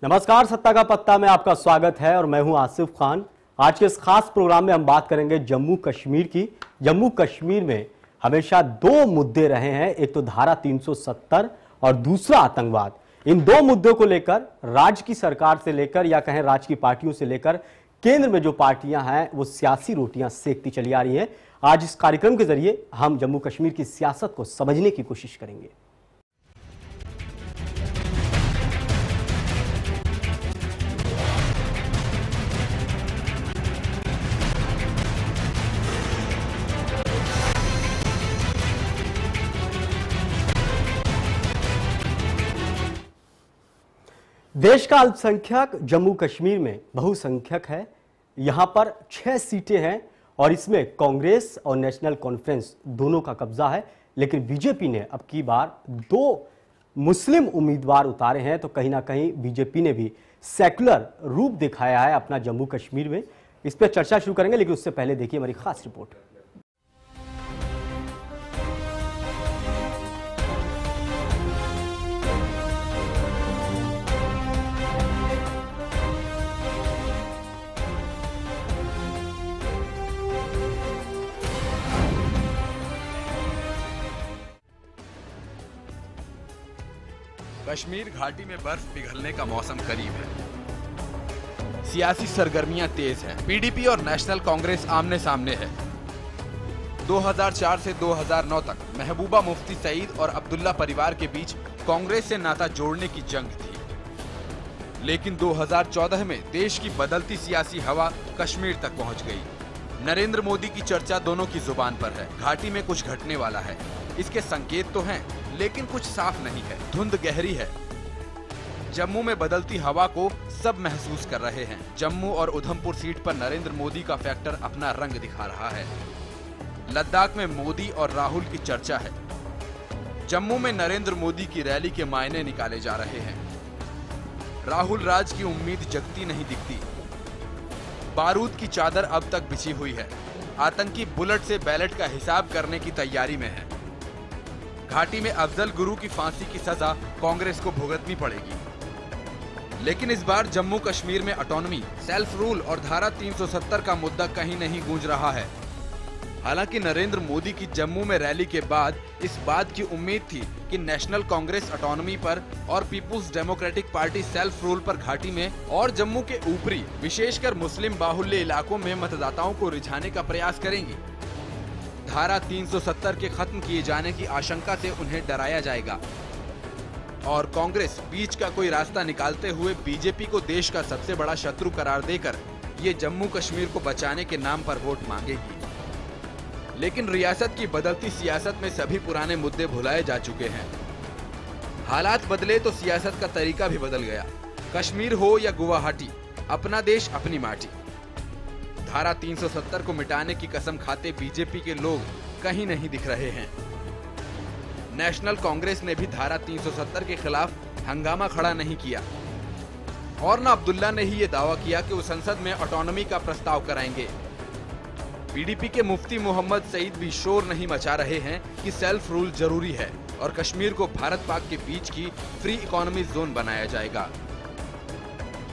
नमस्कार, सत्ता का पत्ता में आपका स्वागत है और मैं हूं आसिफ खान। आज के इस खास प्रोग्राम में हम बात करेंगे जम्मू कश्मीर की। जम्मू कश्मीर में हमेशा दो मुद्दे रहे हैं, एक तो धारा 370 और दूसरा आतंकवाद। इन दो मुद्दों को लेकर राज्य की सरकार से लेकर या कहें राज्य की पार्टियों से लेकर केंद्र में जो पार्टियां हैं वो सियासी रोटियां सेकती चली आ रही हैं। आज इस कार्यक्रम के जरिए हम जम्मू कश्मीर की सियासत को समझने की कोशिश करेंगे। देश का अल्पसंख्यक जम्मू कश्मीर में बहुसंख्यक है। यहां पर 6 सीटें हैं और इसमें कांग्रेस और नेशनल कॉन्फ्रेंस दोनों का कब्जा है। लेकिन बीजेपी ने अब की बार 2 मुस्लिम उम्मीदवार उतारे हैं, तो कहीं ना कहीं बीजेपी ने भी सेकुलर रूप दिखाया है अपना जम्मू कश्मीर में। इस पर चर्चा शुरू करेंगे, लेकिन उससे पहले देखिए हमारी खास रिपोर्ट। कश्मीर घाटी में बर्फ पिघलने का मौसम करीब है। सियासी सरगर्मियां तेज हैं। पीडीपी और नेशनल कांग्रेस आमने सामने है। 2004 से 2009 तक महबूबा मुफ्ती सईद और अब्दुल्ला परिवार के बीच कांग्रेस से नाता जोड़ने की जंग थी। लेकिन 2014 में देश की बदलती सियासी हवा कश्मीर तक पहुंच गई। नरेंद्र मोदी की चर्चा दोनों की जुबान पर है। घाटी में कुछ घटने वाला है, इसके संकेत तो हैं, लेकिन कुछ साफ नहीं है। धुंध गहरी है। जम्मू में बदलती हवा को सब महसूस कर रहे हैं। जम्मू और उधमपुर सीट पर नरेंद्र मोदी का फैक्टर अपना रंग दिखा रहा है। लद्दाख में मोदी और राहुल की चर्चा है। जम्मू में नरेंद्र मोदी की रैली के मायने निकाले जा रहे हैं। राहुल राज की उम्मीद जगती नहीं दिखती। बारूद की चादर अब तक बिछी हुई है। आतंकी बुलेट से बैलेट का हिसाब करने की तैयारी में है। घाटी में अफजल गुरु की फांसी की सजा कांग्रेस को भुगतनी पड़ेगी। लेकिन इस बार जम्मू कश्मीर में ऑटोनॉमी, सेल्फ रूल और धारा 370 का मुद्दा कहीं नहीं गूंज रहा है। हालांकि नरेंद्र मोदी की जम्मू में रैली के बाद इस बात की उम्मीद थी कि नेशनल कांग्रेस ऑटोनॉमी पर और पीपुल्स डेमोक्रेटिक पार्टी सेल्फ रूल पर घाटी में और जम्मू के ऊपरी विशेषकर मुस्लिम बाहुल्य इलाकों में मतदाताओं को रिझाने का प्रयास करेंगी। धारा 370 के खत्म किए जाने की आशंका से उन्हें डराया जाएगा और कांग्रेस बीच का कोई रास्ता निकालते हुए बीजेपी को देश का सबसे बड़ा शत्रु करार देकर ये जम्मू कश्मीर को बचाने के नाम पर वोट मांगेगी। लेकिन रियासत की बदलती सियासत में सभी पुराने मुद्दे भुलाए जा चुके हैं। हालात बदले तो सियासत का तरीका भी बदल गया। कश्मीर हो या गुवाहाटी, अपना देश अपनी माटी। धारा 370 को मिटाने की कसम खाते बीजेपी के लोग कहीं नहीं दिख रहे हैं। नेशनल कांग्रेस ने भी धारा 370 के खिलाफ हंगामा खड़ा नहीं किया और न अब्दुल्ला ने ही ये दावा किया कि वो संसद में ऑटोनॉमी का प्रस्ताव कराएंगे। पीडीपी के मुफ्ती मोहम्मद सईद भी शोर नहीं मचा रहे हैं कि सेल्फ रूल जरूरी है और कश्मीर को भारत पाक के बीच की फ्री इकोनॉमी जोन बनाया जाएगा।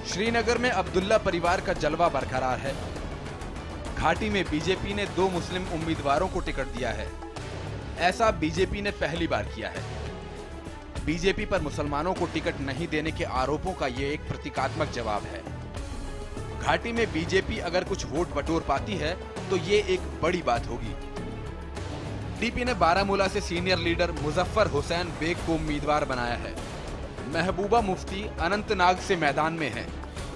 श्रीनगर में अब्दुल्ला परिवार का जलवा बरकरार है। घाटी में बीजेपी ने 2 मुस्लिम उम्मीदवारों को टिकट दिया है। ऐसा बीजेपी ने पहली बार किया है। बीजेपी पर मुसलमानों को टिकट नहीं देने के आरोपों का ये एक प्रतीकात्मक जवाब है। घाटी में बीजेपी अगर कुछ वोट बटोर पाती है तो ये एक बड़ी बात होगी। टीपी ने बारामूला से सीनियर लीडर मुजफ्फर हुसैन बेग को उम्मीदवार बनाया है। महबूबा मुफ्ती अनंतनाग से मैदान में है।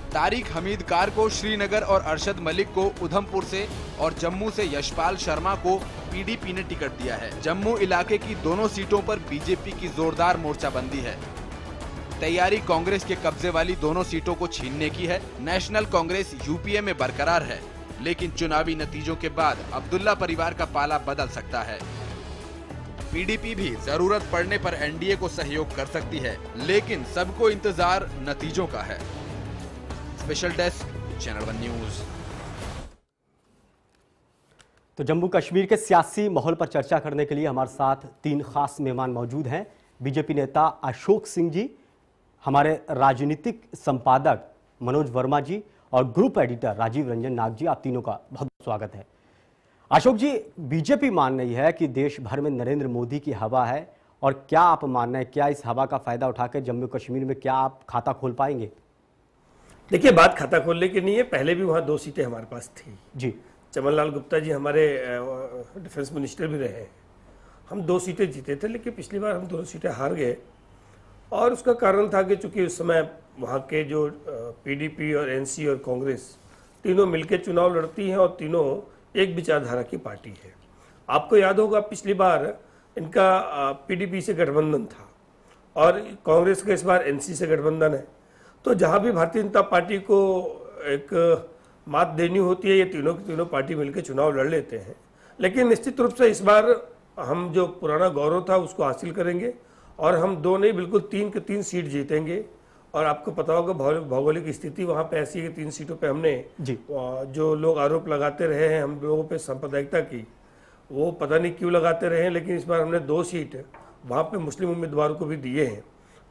तारिक हमीद कार को श्रीनगर और अरशद मलिक को उधमपुर से और जम्मू से यशपाल शर्मा को पीडीपी ने टिकट दिया है। जम्मू इलाके की दोनों सीटों पर बीजेपी की जोरदार मोर्चाबंदी है। तैयारी कांग्रेस के कब्जे वाली दोनों सीटों को छीनने की है। नेशनल कांग्रेस यूपीए में बरकरार है, लेकिन चुनावी नतीजों के बाद अब्दुल्ला परिवार का पाला बदल सकता है। पीडीपी भी जरूरत पड़ने पर एनडीए को सहयोग कर सकती है, लेकिन सबको इंतजार नतीजों का है। Special desk, channel 1 news. तो जम्मू कश्मीर के सियासी माहौल पर चर्चा करने के लिए हमारे साथ 3 खास मेहमान मौजूद हैं। बीजेपी नेता अशोक सिंह जी, हमारे राजनीतिक संपादक मनोज वर्मा जी और ग्रुप एडिटर राजीव रंजन नाग जी, आप तीनों का बहुत स्वागत है। अशोक जी, बीजेपी मान रही है कि देश भर में नरेंद्र मोदी की हवा है, और क्या आप मान रहे हैं, क्या इस हवा का फायदा उठाकर जम्मू कश्मीर में क्या आप खाता खोल पाएंगे? देखिए, बात खाता खोलने की नहीं है, पहले भी वहाँ 2 सीटें हमारे पास थी जी। चमनलाल गुप्ता जी हमारे डिफेंस मिनिस्टर भी रहे, हम 2 सीटें जीते थे, लेकिन पिछली बार हम 2 सीटें हार गए। और उसका कारण था कि चूंकि उस समय वहाँ के जो पीडीपी और एनसी और कांग्रेस तीनों मिलकर चुनाव लड़ती हैं और तीनों एक विचारधारा की पार्टी है। आपको याद होगा पिछली बार इनका पीडीपी से गठबंधन था और कांग्रेस का इस बार एनसी से गठबंधन है। तो जहाँ भी भारतीय जनता पार्टी को एक मात देनी होती है, ये तीनों की तीनों पार्टी मिलकर चुनाव लड़ लेते हैं। लेकिन निश्चित रूप से इस बार हम जो पुराना गौरव था उसको हासिल करेंगे और हम 2 नहीं बल्कि 3 की 3 सीट जीतेंगे। और आपको पता होगा भौगोलिक स्थिति वहाँ पे ऐसी है कि 3 सीटों पे हमने जो लोग आरोप लगाते रहे हैं हम लोगों पे सांप्रदायिकता की, वो पता नहीं क्यों लगाते रहे हैं, लेकिन इस बार हमने 2 सीट वहाँ पे मुस्लिम उम्मीदवारों को भी दिए हैं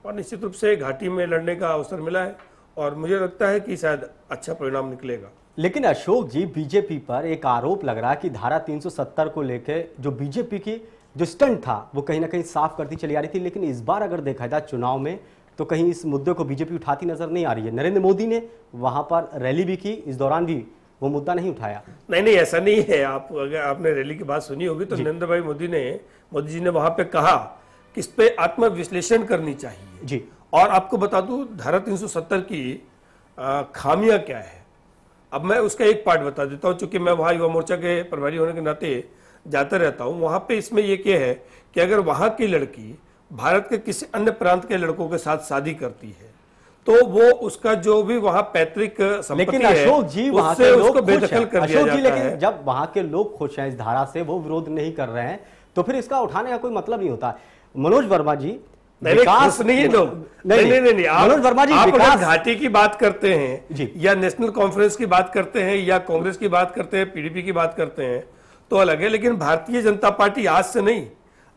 और निश्चित रूप से घाटी में लड़ने का अवसर मिला है और मुझे लगता है कि शायद अच्छा परिणाम निकलेगा। लेकिन अशोक जी, बीजेपी पर एक आरोप लग रहा है कि धारा 370 को लेकर जो बीजेपी की जो स्टंट था वो कहीं ना कहीं साफ करती चली आ रही थी, लेकिन इस बार अगर देखा जाए चुनाव में तो कहीं इस मुद्दे को बीजेपी उठाती नजर नहीं आ रही है। नरेंद्र मोदी ने वहां पर रैली भी की, इस दौरान भी वो मुद्दा नहीं उठाया। नहीं, ऐसा नहीं है। अगर आपने रैली की बात सुनी होगी तो नरेंद्र भाई मोदी जी ने वहां पे कहा कि इस पे आत्मविश्लेषण करनी चाहिए जी। और आपको बता दूं धारा 370 की खामियां क्या है। अब मैं उसका एक पार्ट बता देता हूं, चूंकि मैं वहां युवा मोर्चा के प्रभारी होने के नाते जाता रहता हूं। वहां पे इसमें ये क्या है कि अगर वहां की लड़की भारत के किसी अन्य प्रांत के लड़कों के साथ शादी करती है तो वो उसका जो भी वहां पैतृक संपत्ति है, अशोक जी, वहां के लोग बेदखल कर दिया जाता है। लेकिन जब वहां के लोग खुश हैं इस धारा से, वो विरोध नहीं कर रहे हैं, तो फिर इसका उठाने का कोई मतलब नहीं होता। मनोज वर्मा जी, विकास नहीं है लोग, नहीं। मनोज वर्मा जी, आप अगर घाटी की बात करते हैं या नेशनल कॉन्फ्रेंस की बात करते हैं या कांग्रेस की बात करते हैं, पीडीपी की बात करते हैं तो अलग है। लेकिन भारतीय जनता पार्टी आज से नहीं,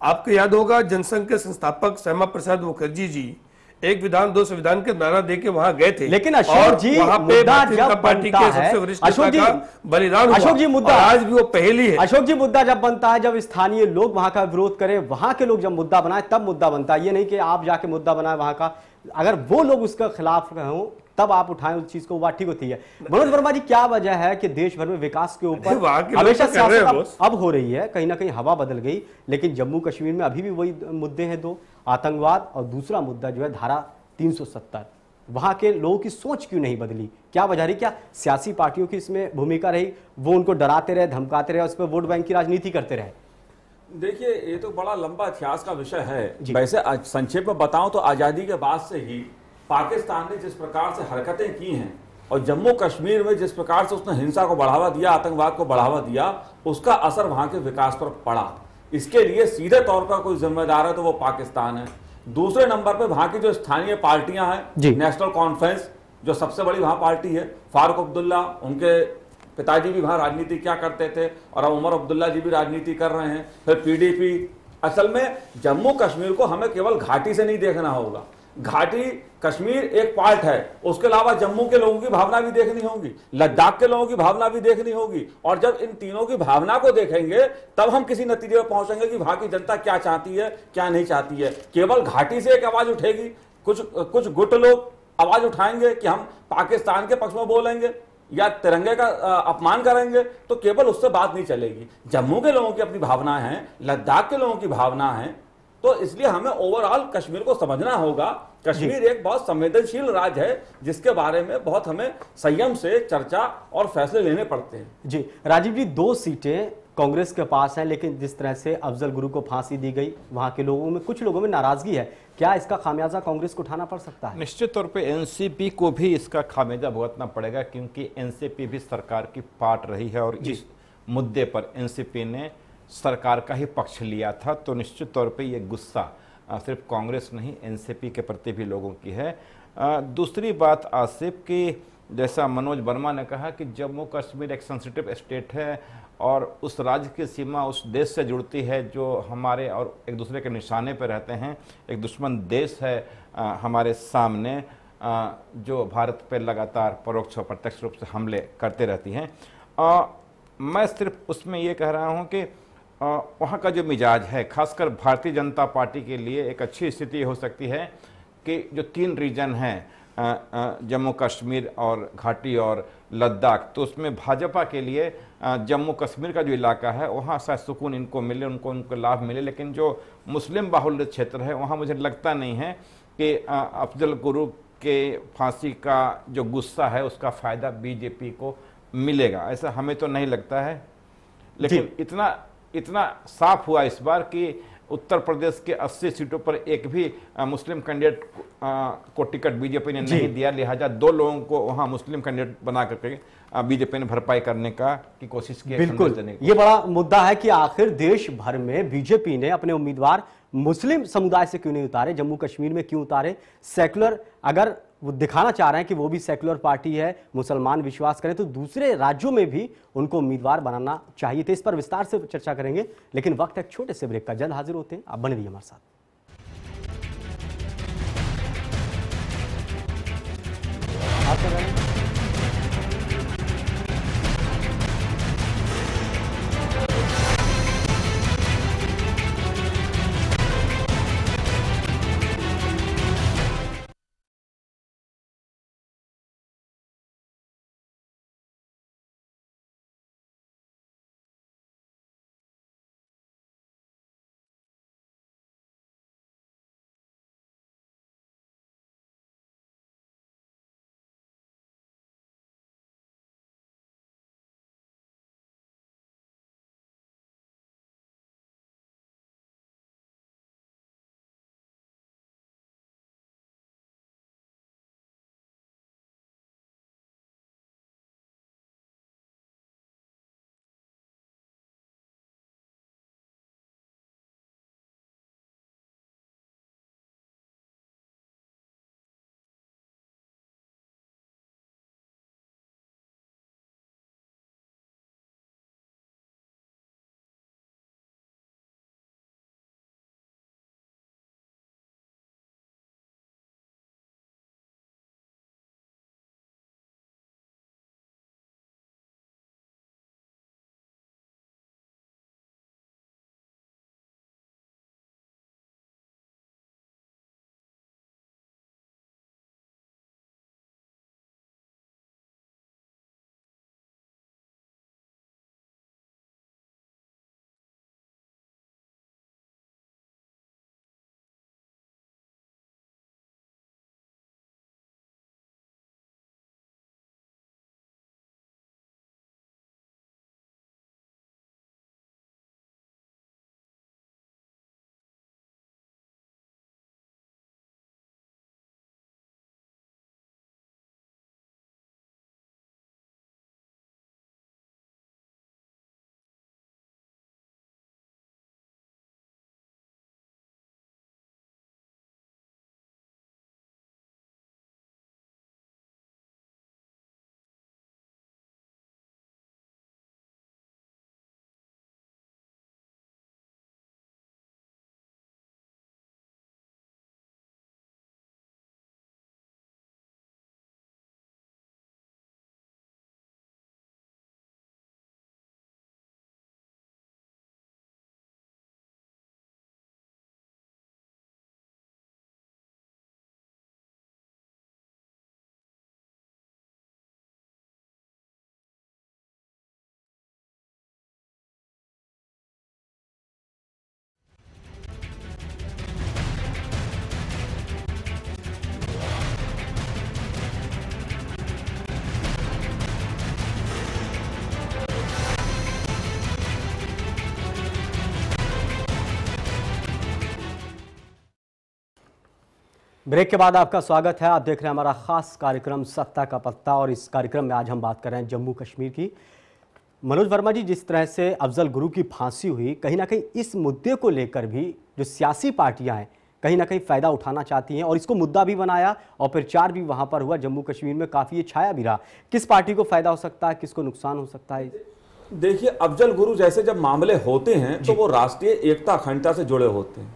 आपको याद होगा जनसंघ के संस्थापक श्यामा प्रसाद मुखर्जी जी एक विधान 2 संविधान के नारा देके वहां गए थे। लेकिन अशोक जी, वहां पे भारतीय जनता पार्टी के सबसे वरिष्ठ नेता का बलिदान हुआ। अशोक जी, मुद्दा आज भी वो पहली है। अशोक जी, मुद्दा जब बनता है जब स्थानीय लोग वहां का विरोध करें, वहां के लोग जब मुद्दा बनाए तब मुद्दा बनता है। ये नहीं कि आप जाके मुद्दा बनाए वहां का, अगर वो लोग उसके खिलाफ हों तब आप उठाएं उस चीज को, बात ठीक होती है। मनोज वर्मा जी, क्या वजह है कि देश भर में विकास के ऊपर हमेशा सियासत अब हो रही है, कहीं ना कहीं हवा बदल गई, लेकिन जम्मू कश्मीर में अभी भी वही मुद्दे हैं 2, आतंकवाद और दूसरा मुद्दा जो है धारा 370। वहां के लोगों की सोच क्यों नहीं बदली? क्या वजह रही? क्या सियासी पार्टियों की इसमें भूमिका रही? वो उनको डराते रहे, धमकाते रहे, उस पर वोट बैंक की राजनीति करते रहे? देखिए, ये तो बड़ा लंबा इतिहास का विषय है। वैसे संक्षेप में बताऊं तो आजादी के बाद से ही पाकिस्तान ने जिस प्रकार से हरकतें की हैं और जम्मू कश्मीर में जिस प्रकार से उसने हिंसा को बढ़ावा दिया, आतंकवाद को बढ़ावा दिया, उसका असर वहां के विकास पर पड़ा। इसके लिए सीधे तौर पर कोई जिम्मेदार है तो वो पाकिस्तान है। दूसरे नंबर पे वहां की जो स्थानीय पार्टियां हैं, नेशनल कॉन्फ्रेंस जो सबसे बड़ी वहां पार्टी है, फारूक अब्दुल्ला, उनके पिताजी भी वहां राजनीति क्या करते थे और अब उमर अब्दुल्ला जी भी राजनीति कर रहे हैं। फिर पीडीपी। असल में जम्मू कश्मीर को हमें केवल घाटी से नहीं देखना होगा। घाटी कश्मीर एक पार्ट है, उसके अलावा जम्मू के लोगों की भावना भी देखनी होगी, लद्दाख के लोगों की भावना भी देखनी होगी। और जब इन तीनों की भावना को देखेंगे तब हम किसी नतीजे पर पहुंचेंगे कि वहां की जनता क्या चाहती है, क्या नहीं चाहती है। केवल घाटी से एक आवाज उठेगी, कुछ गुट लोग आवाज उठाएंगे कि हम पाकिस्तान के पक्ष में बोलेंगे या तिरंगे का अपमान करेंगे, तो केवल उससे बात नहीं चलेगी। जम्मू के लोगों की अपनी भावनाएं हैं, लद्दाख के लोगों की भावना है, तो इसलिए हमें ओवरऑल कश्मीर को समझना होगा। कश्मीर एक बहुत संवेदनशील राज्य है जिसके बारे में बहुत हमें संयम से चर्चा और फैसले लेने पड़ते हैं। जी राजीव जी, 2 सीटें कांग्रेस के पास हैं, लेकिन जिस तरह से अफजल गुरु को फांसी दी गई, वहां के लोगों में, कुछ लोगों में नाराजगी है। क्या इसका खामियाजा कांग्रेस को उठाना पड़ सकता है? निश्चित तौर पे एनसीपी को भी इसका खामियाजा भुगतना पड़ेगा, क्योंकि एनसीपी भी सरकार की पार्ट रही है और इस मुद्दे पर एनसीपी ने सरकार का ही पक्ष लिया था। तो निश्चित तौर पे ये गुस्सा सिर्फ कांग्रेस नहीं, एनसीपी के प्रति भी लोगों की है। दूसरी बात आसिफ, कि जैसा मनोज वर्मा ने कहा कि जम्मू कश्मीर एक सेंसिटिव स्टेट है और उस राज्य की सीमा उस देश से जुड़ती है जो हमारे और एक दूसरे के निशाने पर रहते हैं। एक दुश्मन देश है हमारे सामने जो भारत पर लगातार परोक्ष और प्रत्यक्ष रूप से हमले करते रहती हैं। मैं सिर्फ उसमें ये कह रहा हूँ कि वहाँ का जो मिजाज है, खासकर भारतीय जनता पार्टी के लिए एक अच्छी स्थिति हो सकती है कि जो 3 रीजन हैं जम्मू कश्मीर और घाटी और लद्दाख, तो उसमें भाजपा के लिए जम्मू कश्मीर का जो इलाका है वहाँ शायद सुकून इनको मिले, उनको लाभ मिले। लेकिन जो मुस्लिम बाहुल्य क्षेत्र है वहाँ मुझे लगता नहीं है कि अफजल गुरु के फांसी का जो गुस्सा है उसका फ़ायदा बीजेपी को मिलेगा, ऐसा हमें तो नहीं लगता है। लेकिन इतना साफ हुआ इस बार कि उत्तर प्रदेश के 80 सीटों पर एक भी मुस्लिम कैंडिडेट को टिकट बीजेपी ने नहीं दिया, लिहाजा 2 लोगों को वहां मुस्लिम कैंडिडेट बना करके बीजेपी ने भरपाई करने की कोशिश की। बिल्कुल, ये बड़ा मुद्दा है कि आखिर देश भर में बीजेपी ने अपने उम्मीदवार मुस्लिम समुदाय से क्यों नहीं उतारे, जम्मू कश्मीर में क्यों उतारे। सेकुलर, अगर वो दिखाना चाह रहे हैं कि वो भी सेकुलर पार्टी है, मुसलमान विश्वास करें, तो दूसरे राज्यों में भी उनको उम्मीदवार बनाना चाहिए। तो इस पर विस्तार से चर्चा करेंगे, लेकिन वक्त एक छोटे से ब्रेक का, जल्द हाजिर होते हैं। आप बने रहिए हमारे साथ। आप कर रहे हैं ब्रेक के बाद आपका स्वागत है। आप देख रहे हैं हमारा खास कार्यक्रम सत्ता का पत्ता, और इस कार्यक्रम में आज हम बात कर रहे हैं जम्मू कश्मीर की। मनोज वर्मा जी, जिस तरह से अफजल गुरु की फांसी हुई, कहीं ना कहीं इस मुद्दे को लेकर भी जो सियासी पार्टियां हैं कहीं ना कहीं फायदा उठाना चाहती हैं और इसको मुद्दा भी बनाया और प्रचार भी वहां पर हुआ। जम्मू कश्मीर में काफी ये छाया भी रहा। किस पार्टी को फायदा हो सकता है, किसको नुकसान हो सकता है? देखिए, अफजल गुरु जैसे जब मामले होते हैं तो वो राष्ट्रीय एकता अखंडता से जुड़े होते हैं।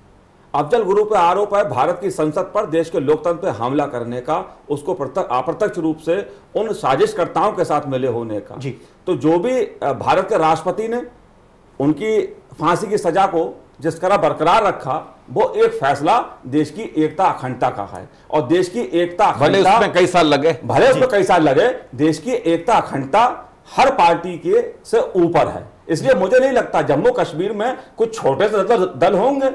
अफजल गुरु पर आरोप है भारत की संसद पर देश के लोकतंत्र पर हमला करने का, उसको अप्रत्यक्ष रूप से उन साजिशकर्ताओं के साथ मिले होने का। तो जो भी भारत के राष्ट्रपति ने उनकी फांसी की सजा को जिस तरह बरकरार रखा, वो एक फैसला देश की एकता अखंडता का है। और देश की एकता भले उसमें कई साल लगे, देश की एकता अखंडता हर पार्टी के से ऊपर है। इसलिए मुझे नहीं लगता जम्मू कश्मीर में कुछ छोटे से दल होंगे,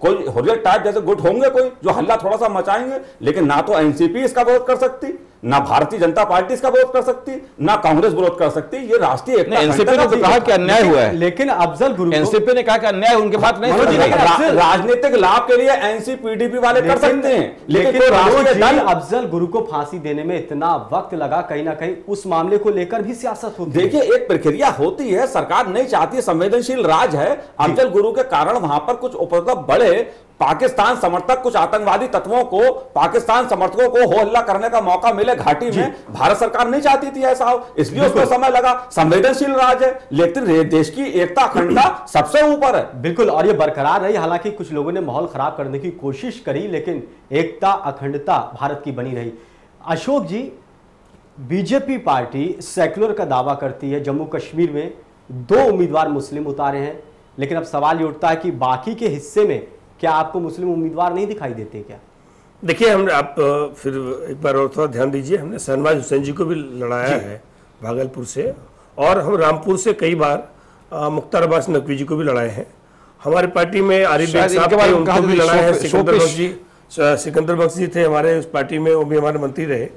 कोई हुर्रियत टाइप जैसे गुट होंगे कोई जो हल्ला थोड़ा सा मचाएंगे, लेकिन ना तो एनसीपी इसका विरोध कर सकती, ना भारतीय जनता पार्टी इसका विरोध कर सकती, ना कांग्रेस विरोध कर सकती। ये राष्ट्रीय एकता। एनसीपी ने तो कहा कि अन्याय हुआ है, लेकिन अफजल गुरु एनसीपी ने कहा कि अन्याय, उनके बात नहीं सुनी। राजनीतिक लाभ के लिए एनसीपीडीपी वाले कर सकते हैं, लेकिन अफजल गुरु को फांसी देने में इतना वक्त लगा, कहीं ना कहीं उस मामले को लेकर भी सियासत होती है। देखिए, एक प्रक्रिया होती है, सरकार नहीं चाहती, संवेदनशील राज है। अफजल गुरु के कारण वहां पर कुछ उपद्रव बढ़े, पाकिस्तान समर्थक कुछ आतंकवादी तत्वों को, पाकिस्तान समर्थकों को हो हल्ला करने का मौका मिले घाटी में, भारत सरकार नहीं चाहती थी ऐसा हो, इसलिए उसको समय लगा। संवेदनशील राज है, लेकिन देश की एकता अखंडता सबसे ऊपर है। बिल्कुल, और ये बरकरार रही। हालांकि कुछ लोगों ने माहौल खराब करने की कोशिश करी, लेकिन एकता अखंडता भारत की बनी रही। अशोक जी, बीजेपी पार्टी सेक्युलर का दावा करती है, जम्मू कश्मीर में 2 उम्मीदवार मुस्लिम उतारे हैं, लेकिन अब सवाल ये उठता है कि बाकी के हिस्से में क्या आपको मुस्लिम उम्मीदवार नहीं दिखाई देते क्या? देखिए, हमने आप फिर एक बार और थोड़ा ध्यान दीजिए, हमने शहनवाज हुसैन जी को भी लड़ाया है भागलपुर से, और हम रामपुर से कई बार मुख्तार अब्बास नकवी जी को भी लड़ाए हैं। हमारी पार्टी में आरिफ बेग साहब थे, उनको भी लड़ाए हैं। सिकंदर बख्श जी थे हमारे उस पार्टी में, वो भी हमारे मंत्री रहे।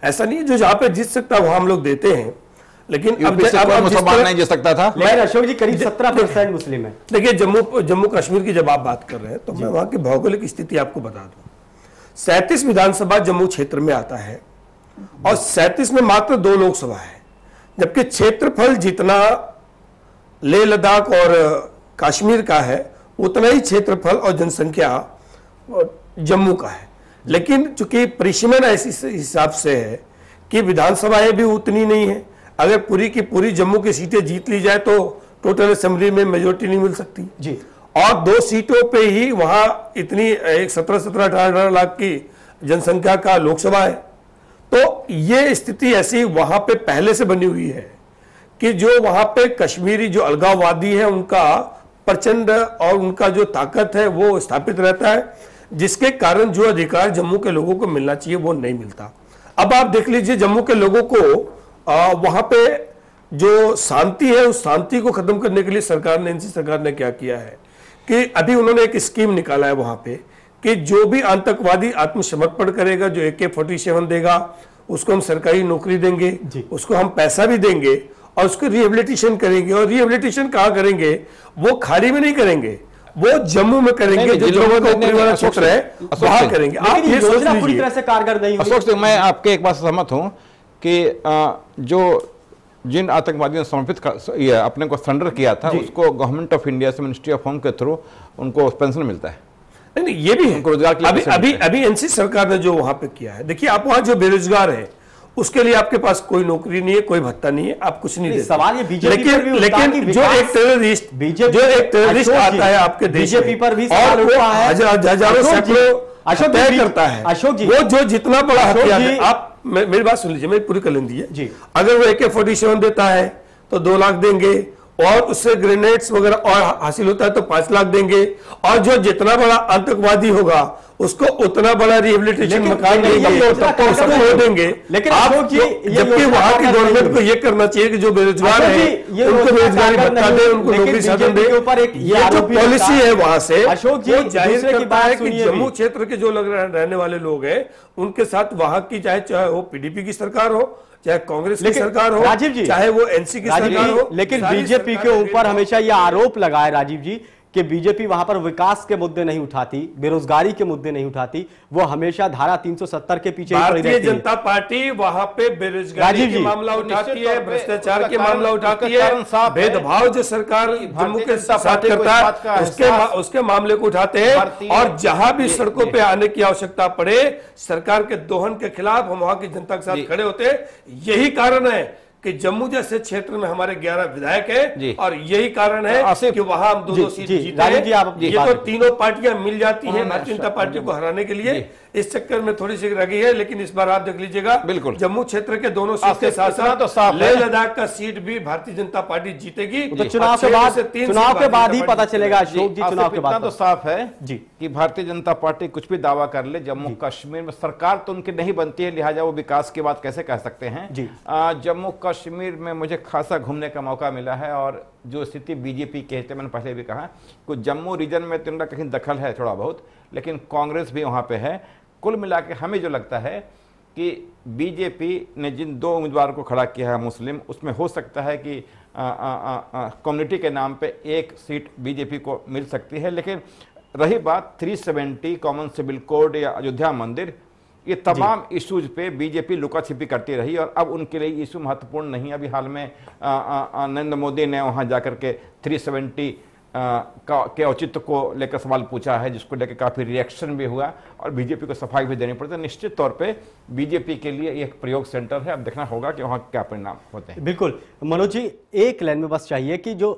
ऐसा नहीं है, जो जहाँ पे जीत सकता वहां हम लोग देते हैं, लेकिन अब मुसलमान नहीं जीत सकता था। लेकिन अशोक जी करीब 17% मुस्लिम है। देखिए, जम्मू कश्मीर की जब आप बात कर रहे हैं तो मैं वहां की भौगोलिक स्थिति आपको बता दूं। 37 विधानसभा जम्मू क्षेत्र में आता है और 37 में मात्र 2 लोकसभा है, जबकि क्षेत्रफल जितना लेह लद्दाख और कश्मीर का है उतना ही क्षेत्रफल और जनसंख्या जम्मू का है। लेकिन चूंकि परिसीमन ऐसे हिसाब से है कि विधानसभाएं भी उतनी नहीं है। अगर पूरी की पूरी जम्मू की सीटें जीत ली जाए तो टोटल असेंबली में मेजोरिटी नहीं मिल सकती जी, और 2 सीटों पे ही वहां इतनी 17-18 लाख की जनसंख्या का लोकसभा है। तो ये स्थिति ऐसी वहां पे पहले से बनी हुई है कि जो वहां पे कश्मीरी जो अलगाववादी है उनका प्रचंड और उनका जो ताकत है वो स्थापित रहता है, जिसके कारण जो अधिकार जम्मू के लोगों को मिलना चाहिए वो नहीं मिलता। अब आप देख लीजिए, जम्मू के लोगों को वहां पे जो शांति है उस शांति को खत्म करने के लिए एनसी सरकार ने क्या किया है कि अभी उन्होंने एक स्कीम निकाला है वहां पे कि जो भी आतंकवादी आत्मसमर्पण करेगा, जो AK-47 देगा, उसको हम सरकारी नौकरी देंगे, उसको हम पैसा भी देंगे और उसको रिहेबिलिटेशन करेंगे। और रिहेबिलिटेशन कहाँ करेंगे? वो खाड़ी में नहीं करेंगे, वो जम्मू में करेंगे, जो जम्मू का परिवार क्षेत्र है वहां करेंगे। आप ये योजना पूरी तरह से कारगर नहीं हुई। अशोक सिंह, मैं आपके एक बात से सहमत हूं कि जो जिन आतंकवादियों ने समर्पित अपने को सरेंडर किया था, उसको गवर्नमेंट ऑफ इंडिया से मिनिस्ट्री ऑफ होम के थ्रू उनको पेंशन मिलता है। नहीं, ये भी है। रोजगार अभी एनसी सरकार ने जो वहां पे किया है, देखिए आप वहां जो बेरोजगार है उसके लिए आपके पास कोई नौकरी नहीं है, कोई भत्ता नहीं है, आप कुछ नहीं देते। सवाल ये बीजेपी लेकिन जो एक टेररिस्ट आता है आपके देश में, बीजेपी पर भी और वो हजारों सैकड़ों तय करता है, अशोक जी वो जो जितना बड़ा हथियार है, आप मेरी बात सुन लीजिए, मेरी पूरी कर लीजिए। अगर वो AK-47 देता है तो 2 लाख देंगे, और उससे ग्रेनेड्स वगैरह और हासिल होता है तो 5 लाख देंगे, और जो जितना बड़ा आतंकवादी होगा उसको उतना बड़ा रिहेबिलिटेशन मकान देंगे, तो उसको देंगे। लेकिन जबकि वहां की गवर्नमेंट को यह करना चाहिए कि जो बेरोजगार है उनको रोजगारी भत्ता दे, उनको नौकरी साधन दे। ये जो पॉलिसी है वहां से वो जाहिर करता है कि जम्मू क्षेत्र के जो रहने वाले लोग हैं उनके साथ वहां की चाहे वो PDP की सरकार हो, चाहे कांग्रेस की सरकार हो, राजीव जी, चाहे वो NC की सरकार हो, लेकिन बीजेपी के ऊपर हमेशा यह आरोप लगा है राजीव जी कि बीजेपी वहां पर विकास के मुद्दे नहीं उठाती, बेरोजगारी के मुद्दे नहीं उठाती, वो हमेशा धारा 370 के पीछे भारतीय जनता पार्टी वहां पे बेरोजगारी के मामला उठाती है, भ्रष्टाचार के मामला उठाती है, भेदभाव जो सरकार जम्मू के साथ करता है उसके मामले को उठाते हैं। और जहां भी सड़कों पे आने की आवश्यकता पड़े सरकार के दोहन के खिलाफ हम वहां की जनता के साथ खड़े होते हैं। यही कारण है कि जम्मू जैसे क्षेत्र में हमारे 11 विधायक हैं और यही कारण है कि वहां हम दो सीट जीते हैं। ये तो तीनों पार्टियां मिल जाती हैं भारतीय जनता पार्टी को हराने के लिए, इस चक्कर में थोड़ी सी रह गई है। लेकिन इस बार आप देख लीजिएगा बिल्कुल जम्मू क्षेत्र के दोनों सीट के साथ साथ लेह लद्दाख का सीट भी भारतीय जनता पार्टी जीतेगी। तो चुनाव के बाद ही पता चलेगा अशोक जी, चुनाव के बाद तो साफ है जी कि भारतीय जनता पार्टी कुछ भी दावा कर ले, जम्मू कश्मीर में सरकार तो उनकी नहीं बनती है, लिहाजा वो विकास की बात कैसे कह सकते हैं जी। जम्मू कश्मीर में मुझे खासा घूमने का मौका मिला है और जो स्थिति बीजेपी के हित, मैंने पहले भी कहा कि जम्मू रीजन में तो इनका कहीं दखल है थोड़ा बहुत, लेकिन कांग्रेस भी वहां पे है। कुल मिला के हमें जो लगता है कि बीजेपी ने जिन 2 उम्मीदवारों को खड़ा किया है मुस्लिम, उसमें हो सकता है कि कम्युनिटी के नाम पे 1 सीट बीजेपी को मिल सकती है। लेकिन रही बात 370 कॉमन सिविल कोड या अयोध्या मंदिर, ये तमाम इश्यूज पे बीजेपी लुका छिपी करती रही और अब उनके लिए इशू महत्वपूर्ण नहीं है। अभी हाल में नरेंद्र मोदी ने वहां जाकर के 370 के औचित्य को लेकर सवाल पूछा है, जिसको लेकर काफी रिएक्शन भी हुआ और बीजेपी को सफाई भी देनी पड़ती है। निश्चित तौर पे बीजेपी के लिए एक प्रयोग सेंटर है, अब देखना होगा कि वहां क्या परिणाम होते हैं। बिल्कुल मनोज जी, एक लाइन में बस चाहिए कि जो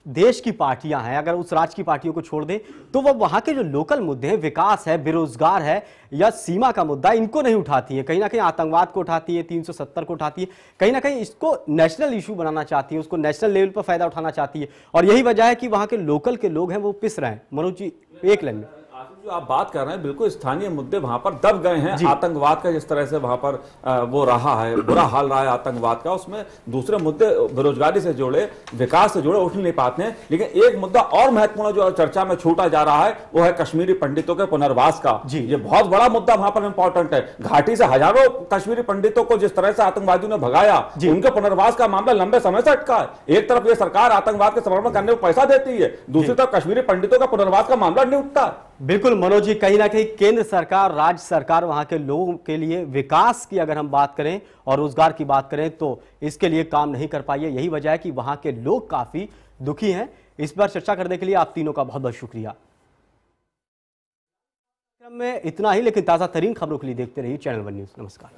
देश की पार्टियां हैं, अगर उस राज्य की पार्टियों को छोड़ दें तो वो वहां के जो लोकल मुद्दे हैं, विकास है, बेरोजगार है या सीमा का मुद्दा, इनको नहीं उठाती है। कहीं ना कहीं आतंकवाद को उठाती है, 370 को उठाती है, कहीं ना कहीं इसको नेशनल इशू बनाना चाहती है, उसको नेशनल लेवल पर फायदा उठाना चाहती है और यही वजह है कि वहां के लोकल के लोग हैं वो पिस रहे हैं। मनोज जी, एक लाइन में जो आप बात कर रहे हैं बिल्कुल स्थानीय मुद्दे वहां पर दब गए हैं। आतंकवाद का जिस तरह से वहां पर वो रहा है, बुरा हाल रहा है आतंकवाद का, उसमें दूसरे मुद्दे बेरोजगारी से जुड़े, विकास से जुड़े उठ नहीं पाते हैं। लेकिन एक मुद्दा और महत्वपूर्ण जो चर्चा में छूटा जा रहा है वो है कश्मीरी पंडितों के पुनर्वास का। ये बहुत बड़ा मुद्दा वहां पर इंपॉर्टेंट है। घाटी से हजारों कश्मीरी पंडितों को जिस तरह से आतंकवादियों ने भगाया, उनके पुनर्वास का मामला लंबे समय से अटका है। एक तरफ ये सरकार आतंकवाद के समर्थन करने को पैसा देती है, दूसरी तरफ कश्मीरी पंडितों का पुनर्वास का मामला नहीं उठता। बिल्कुल मनोज जी, कहीं ना कहीं केंद्र सरकार, राज्य सरकार वहां के लोगों के लिए विकास की अगर हम बात करें और रोजगार की बात करें तो इसके लिए काम नहीं कर पाई है। यही वजह है कि वहां के लोग काफी दुखी हैं। इस पर चर्चा करने के लिए आप तीनों का बहुत बहुत शुक्रिया। में इतना ही, लेकिन ताजा तरीन खबरों के लिए देखते रहिए चैनल वन न्यूज। नमस्कार।